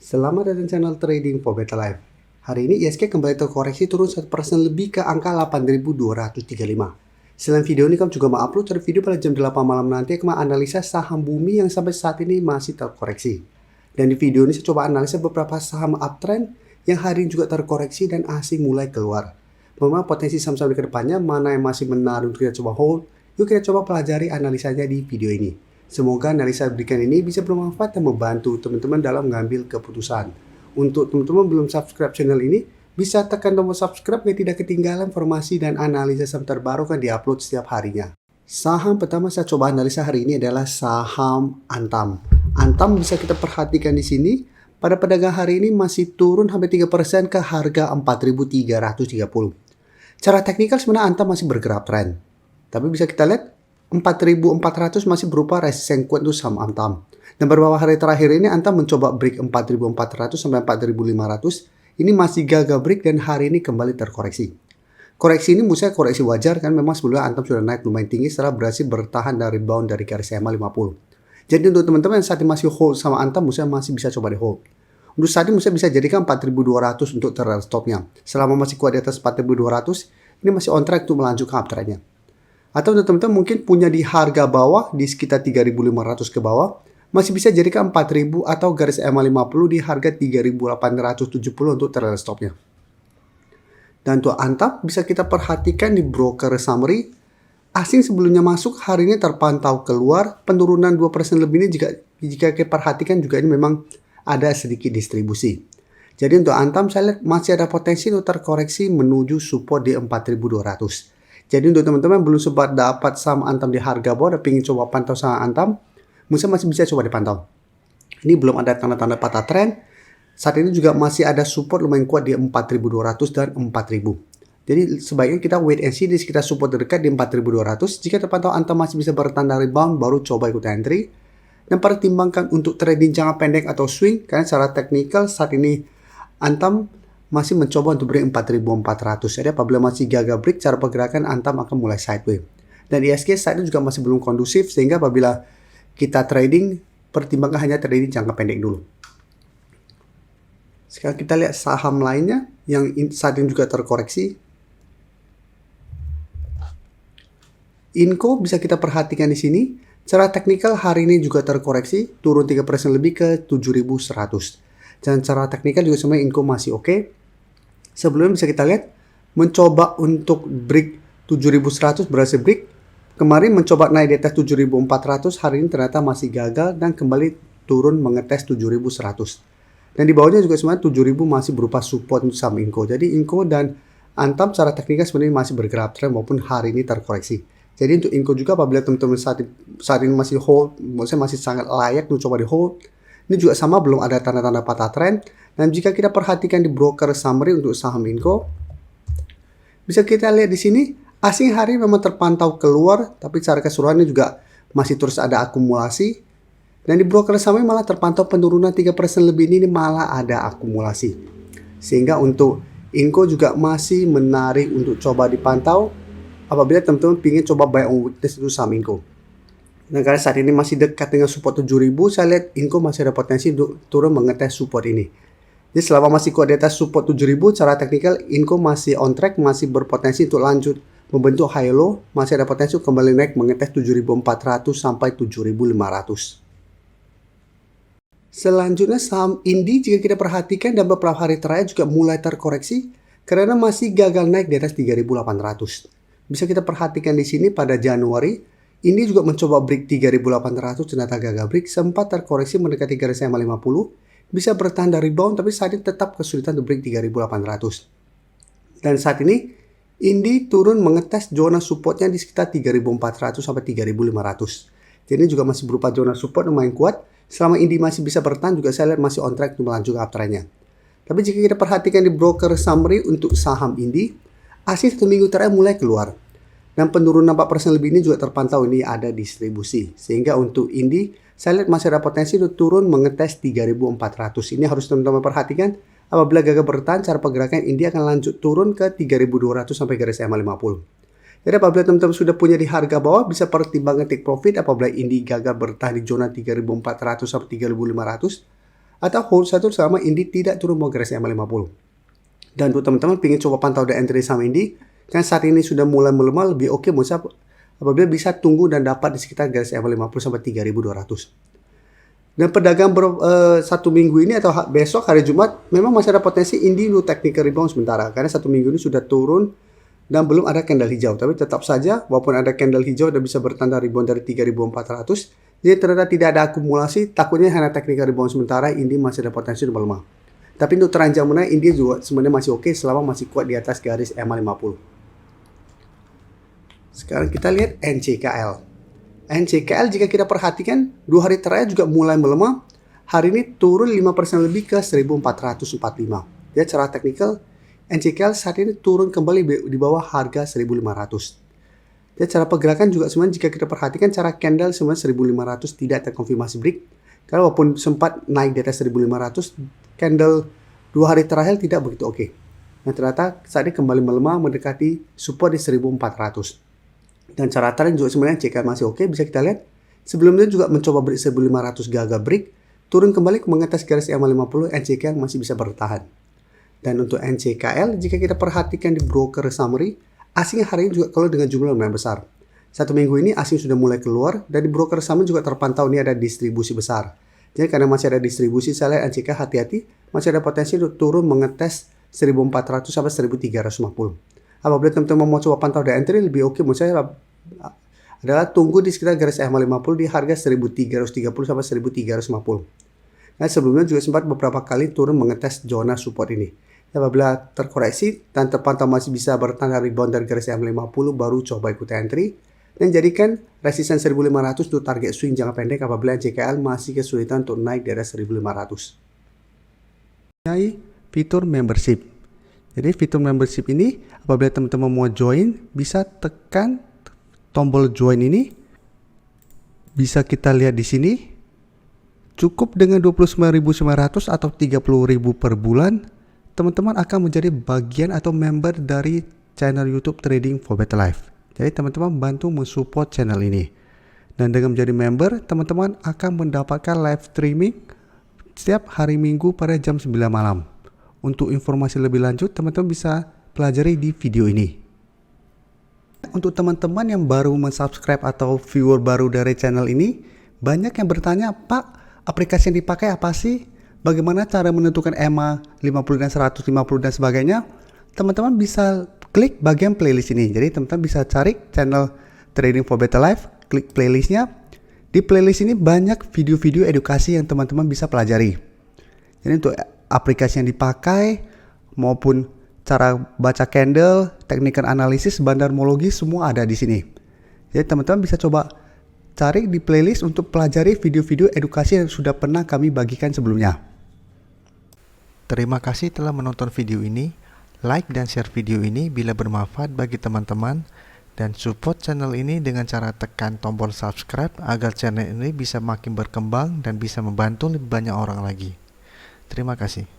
Selamat datang channel Trading for Better Life. Hari ini ISG kembali terkoreksi turun 1% lebih ke angka 8.235. Selain video ini, kamu juga mau upload video pada jam 8 malam nanti yang menganalisa saham bumi yang sampai saat ini masih terkoreksi. Dan di video ini saya coba analisa beberapa saham uptrend yang hari ini juga terkoreksi dan asing mulai keluar. Memang potensi saham-saham di kedepannya mana yang masih menarik untuk kita coba hold, yuk kita coba pelajari analisanya di video ini. Semoga analisa berikan ini bisa bermanfaat dan membantu teman-teman dalam mengambil keputusan. Untuk teman-teman belum subscribe channel ini, bisa tekan tombol subscribe biar tidak ketinggalan informasi dan analisa saham terbaru kan diupload setiap harinya. Saham pertama saya coba analisa hari ini adalah saham Antam. Antam bisa kita perhatikan di sini, pada perdagangan hari ini masih turun hampir 3% ke harga 4.330. Secara teknikal sebenarnya Antam masih bergerak tren. Tapi bisa kita lihat 4.400 masih berupa resisten kuat untuk saham Antam. Dan beberapa hari terakhir ini Antam mencoba break 4.400 sampai 4.500. Ini masih gagal break dan hari ini kembali terkoreksi. Koreksi ini menurut saya koreksi wajar kan memang sebelumnya Antam sudah naik lumayan tinggi setelah berhasil bertahan dari rebound dari garis EMA 50. Jadi untuk teman-teman yang saat ini masih hold sama Antam, menurut saya masih bisa coba di hold. Untuk saat ini menurut saya bisa jadikan 4.200 untuk target stopnya. Selama masih kuat di atas 4.200, ini masih on track untuk melanjutkan uptrendnya. Atau teman-teman mungkin punya di harga bawah di sekitar 3.500 ke bawah, masih bisa jadikan 4.000 atau garis EMA 50 di harga 3.870 untuk target stopnya. Dan untuk Antam bisa kita perhatikan di broker summary, asing sebelumnya masuk hari ini terpantau keluar, penurunan 2% lebih ini jika kita perhatikan juga ini memang ada sedikit distribusi. Jadi untuk Antam saya lihat masih ada potensi untuk terkoreksi menuju support di 4.200. Jadi untuk teman-teman belum sempat dapat saham Antam di harga bawah dan ingin coba pantau saham Antam, mungkin masih bisa coba dipantau. Ini belum ada tanda-tanda patah tren. Saat ini juga masih ada support lumayan kuat di 4.200 dan 4.000. Jadi sebaiknya kita wait and see di sekitar support terdekat di 4.200. Jika terpantau Antam masih bisa bertanda rebound, baru coba ikut entry. Dan pertimbangkan untuk trading jangka pendek atau swing, karena secara teknikal saat ini Antam masih mencoba untuk break 4.400. Jadi apabila masih gagal break, cara pergerakan Antam akan mulai sideways. Dan ISG saat ini juga masih belum kondusif, sehingga apabila kita trading, pertimbangkan hanya trading jangka pendek dulu. Sekarang kita lihat saham lainnya yang saat ini juga terkoreksi. Inco bisa kita perhatikan di sini. Secara teknikal hari ini juga terkoreksi, turun 3% lebih ke 7.100. Dan secara teknikal juga sebenarnya Inco masih oke. Sebelumnya bisa kita lihat mencoba untuk break 7.100 berhasil break. Kemarin mencoba naik di atas 7.400, hari ini ternyata masih gagal dan kembali turun mengetes 7.100. Dan di bawahnya juga sebenarnya 7.000 masih berupa support untuk saham Inco. Jadi Inco dan Antam secara teknikal sebenarnya masih bergerak tren maupun hari ini terkoreksi. Jadi untuk Inco juga apabila teman-teman saat ini masih hold, maksudnya masih sangat layak untuk coba di hold. Ini juga sama, belum ada tanda-tanda patah tren. Dan jika kita perhatikan di broker summary untuk saham Inco, bisa kita lihat di sini, asing hari memang terpantau keluar, tapi secara keseluruhan ini juga masih terus ada akumulasi. Dan di broker summary malah terpantau penurunan 3% lebih ini malah ada akumulasi. Sehingga untuk Inco juga masih menarik untuk coba dipantau apabila teman-teman ingin coba buy on weakness untuk saham Inco. Dan karena saat ini masih dekat dengan support 7.000, saya lihat Inco masih ada potensi untuk turun mengetes support ini. Jadi selama masih kuat di atas support 7.000, secara teknikal Inco masih on track, masih berpotensi untuk lanjut membentuk high low, masih ada potensi untuk kembali naik mengetes 7.400 sampai 7.500. Selanjutnya saham Indi jika kita perhatikan dan beberapa hari terakhir juga mulai terkoreksi karena masih gagal naik di atas 3.800. Bisa kita perhatikan di sini pada Januari, ini juga mencoba break 3.800, ternyata gagal break, sempat terkoreksi mendekati garis EMA 50. Bisa bertahan dari rebound, tapi saat ini tetap kesulitan untuk break 3.800. Dan saat ini, Indi turun mengetes zona supportnya di sekitar 3.400 sampai 3.500. Jadi ini juga masih berupa zona support lumayan kuat. Selama Indi masih bisa bertahan, juga saya lihat masih on track untuk melanjutkan uptrendnya. Tapi jika kita perhatikan di broker summary untuk saham Indi, asing 1 minggu terakhir mulai keluar. Dan penurunan 4% lebih ini juga terpantau ini ada distribusi. Sehingga untuk Indi, saya lihat masih ada potensi untuk turun mengetes 3.400. Ini harus teman-teman perhatikan. Apabila gagal bertahan, cara pergerakan Indi akan lanjut turun ke 3.200 sampai garis EMA 50. Jadi apabila teman-teman sudah punya di harga bawah, bisa pertimbangkan take profit apabila Indi gagal bertahan di zona 3.400 sampai 3.500. atau hold satu selama Indi tidak turun mau garis EMA 50. Dan untuk teman-teman ingin coba pantau the entry saham Indi, kan saat ini sudah mulai melemah, lebih oke apabila bisa tunggu dan dapat di sekitar garis EMA 50 sampai 3.200. Dan pedagang satu minggu ini atau besok hari Jumat memang masih ada potensi Indi untuk technical rebound sementara, karena satu minggu ini sudah turun dan belum ada candle hijau. Tapi tetap saja walaupun ada candle hijau dan bisa bertanda rebound dari 3.400, jadi ternyata tidak ada akumulasi, takutnya hanya technical rebound sementara, Indi masih ada potensi untuk melemah. Tapi untuk tren jam menengah Indi juga sebenarnya masih oke selama masih kuat di atas garis EMA 50. Sekarang kita lihat NCKL. NCKL jika kita perhatikan 2 hari terakhir juga mulai melemah. Hari ini turun 5% lebih ke 1445. Jadi secara teknikal NCKL saat ini turun kembali di bawah harga 1500. Jadi cara pergerakan juga sebenarnya jika kita perhatikan cara candle sebenarnya 1500 tidak terkonfirmasi break. Karena walaupun sempat naik di atas 1500, candle 2 hari terakhir tidak begitu oke. Nah ternyata saat ini kembali melemah mendekati support di 1400. Dan cara tren juga sebenarnya NCKL masih oke, bisa kita lihat. Sebelumnya juga mencoba break 1500 gagal break, turun kembali mengatas garis EMA 50, NCKL masih bisa bertahan. Dan untuk NCKL, jika kita perhatikan di broker summary, asing hari ini juga kalau dengan jumlah lumayan besar. Satu minggu ini asing sudah mulai keluar, dan di broker summary juga terpantau ini ada distribusi besar. Jadi karena masih ada distribusi, saya lihat NCKL hati-hati, masih ada potensi untuk turun mengetes 1400 sampai 1350. Apabila teman-teman mau coba pantau the entry, lebih oke menurut saya adalah tunggu di sekitar garis EMA 50 di harga 1330 sampai 1350. Nah sebelumnya juga sempat beberapa kali turun mengetes zona support ini. Apabila terkoreksi dan terpantau masih bisa bertahan rebound dari garis EMA 50, baru coba ikut entry dan jadikan resisten 1500 untuk target swing jangka pendek apabila NCKL masih kesulitan untuk naik di atas 1500. Fitur membership. Jadi fitur membership ini apabila teman-teman mau join bisa tekan tombol join ini. Bisa kita lihat di sini. Cukup dengan 29.900 atau 30.000 per bulan, teman-teman akan menjadi bagian atau member dari channel YouTube Trading for Better Life. Jadi teman-teman bantu mensupport channel ini. Dan dengan menjadi member, teman-teman akan mendapatkan live streaming setiap hari Minggu pada jam 9 malam. Untuk informasi lebih lanjut, teman-teman bisa pelajari di video ini. Untuk teman-teman yang baru mensubscribe atau viewer baru dari channel ini, banyak yang bertanya, Pak, aplikasi yang dipakai apa sih? Bagaimana cara menentukan EMA 50 dan 150 dan sebagainya? Teman-teman bisa klik bagian playlist ini. Jadi teman-teman bisa cari channel Trading for Better Life, klik playlistnya. Di playlist ini banyak video-video edukasi yang teman-teman bisa pelajari. Jadi untuk aplikasi yang dipakai maupun cara baca candle, technical analysis, bandarmologi semua ada di sini. Jadi teman-teman bisa coba cari di playlist untuk pelajari video-video edukasi yang sudah pernah kami bagikan sebelumnya. Terima kasih telah menonton video ini. Like dan share video ini bila bermanfaat bagi teman-teman dan support channel ini dengan cara tekan tombol subscribe agar channel ini bisa makin berkembang dan bisa membantu lebih banyak orang lagi. Terima kasih.